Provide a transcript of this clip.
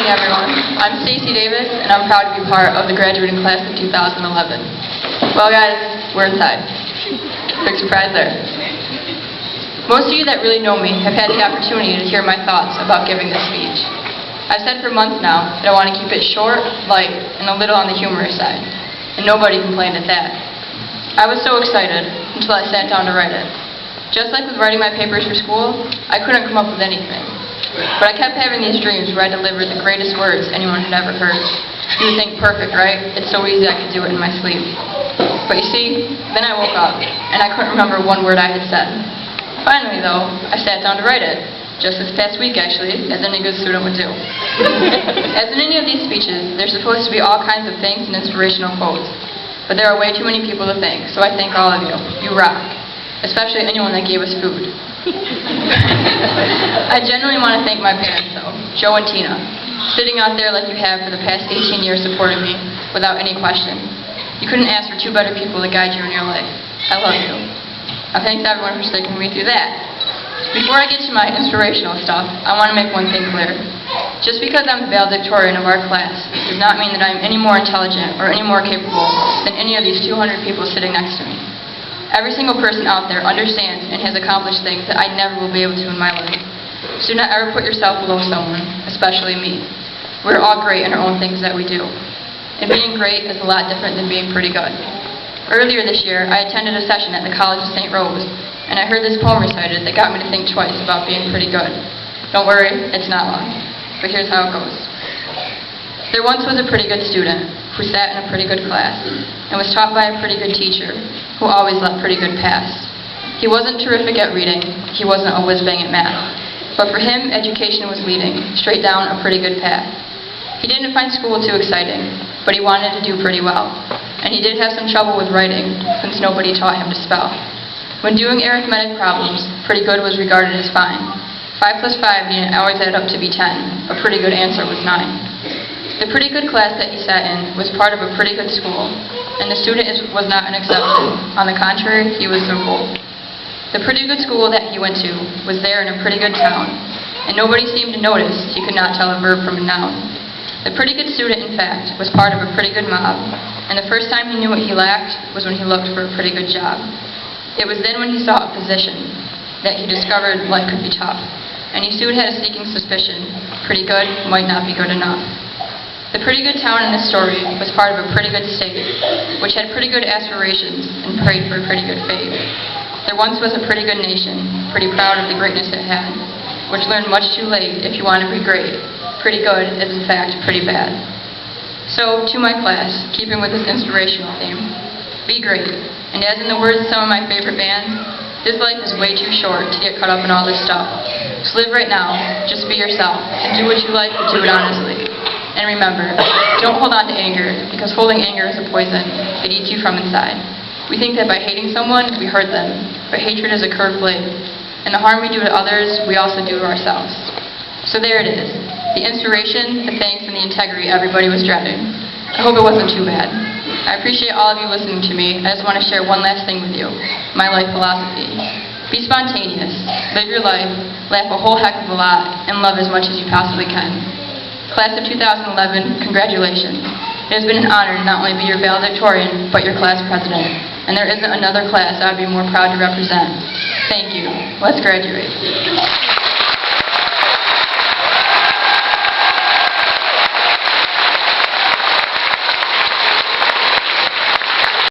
evening, everyone. I'm Stacey Davis, and I'm proud to be part of the graduating class of 2011. Well, guys, we're inside. Big surprise there. Most of you that really know me have had the opportunity to hear my thoughts about giving this speech. I've said for months now that I want to keep it short, light, and a little on the humorous side, and nobody complained at that. I was so excited until I sat down to write it. Just like with writing my papers for school, I couldn't come up with anything. But I kept having these dreams where I delivered the greatest words anyone had ever heard. You would think, perfect, right? It's so easy I could do it in my sleep. But you see, then I woke up, and I couldn't remember one word I had said. Finally, though, I sat down to write it. Just this past week, actually, as any good student would do. As in any of these speeches, there's supposed to be all kinds of things and inspirational quotes. But there are way too many people to thank, so I thank all of you. You rock. Especially anyone that gave us food. I genuinely want to thank my parents, though, Joe and Tina, sitting out there like you have for the past 18 years supporting me without any question. You couldn't ask for two better people to guide you in your life. I love you. I thank everyone for sticking with me through that. Before I get to my inspirational stuff, I want to make one thing clear. Just because I'm the valedictorian of our class does not mean that I'm any more intelligent or any more capable than any of these 200 people sitting next to me. Every single person out there understands and has accomplished things that I never will be able to in my life. So do not ever put yourself below someone, especially me. We're all great in our own things that we do. And being great is a lot different than being pretty good. Earlier this year, I attended a session at the College of St. Rose, and I heard this poem recited that got me to think twice about being pretty good. Don't worry, it's not long. But here's how it goes. There once was a pretty good student who sat in a pretty good class and was taught by a pretty good teacher who always let pretty good pass. He wasn't terrific at reading, he wasn't a whiz-bang at math, but for him, education was leading straight down a pretty good path. He didn't find school too exciting, but he wanted to do pretty well, and he did have some trouble with writing since nobody taught him to spell. When doing arithmetic problems, pretty good was regarded as fine. 5 plus 5 didn't always add up to be 10. A pretty good answer was 9. The pretty good class that he sat in was part of a pretty good school, and the student was not an exception. On the contrary, he was the rule. The pretty good school that he went to was there in a pretty good town, and nobody seemed to notice he could not tell a verb from a noun. The pretty good student, in fact, was part of a pretty good mob, and the first time he knew what he lacked was when he looked for a pretty good job. It was then when he sought a position that he discovered life could be tough, and he soon had a sneaking suspicion pretty good might not be good enough. The pretty good town in this story was part of a pretty good state, which had pretty good aspirations and prayed for a pretty good fate. There once was a pretty good nation, pretty proud of the greatness it had, which learned much too late if you want to be great. Pretty good is in fact pretty bad. So, to my class, keeping with this inspirational theme, be great. And as in the words of some of my favorite bands, this life is way too short to get caught up in all this stuff. So live right now, just be yourself, and do what you like, but do it honestly. And remember, don't hold on to anger, because holding anger is a poison. It eats you from inside. We think that by hating someone, we hurt them, but hatred is a curved blade. And the harm we do to others, we also do to ourselves. So there it is. The inspiration, the thanks, and the integrity everybody was dreading. I hope it wasn't too bad. I appreciate all of you listening to me. I just want to share one last thing with you, my life philosophy. Be spontaneous, live your life, laugh a whole heck of a lot, and love as much as you possibly can. Class of 2011, congratulations. It has been an honor to not only be your valedictorian, but your class president. And there isn't another class I would be more proud to represent. Thank you. Let's graduate.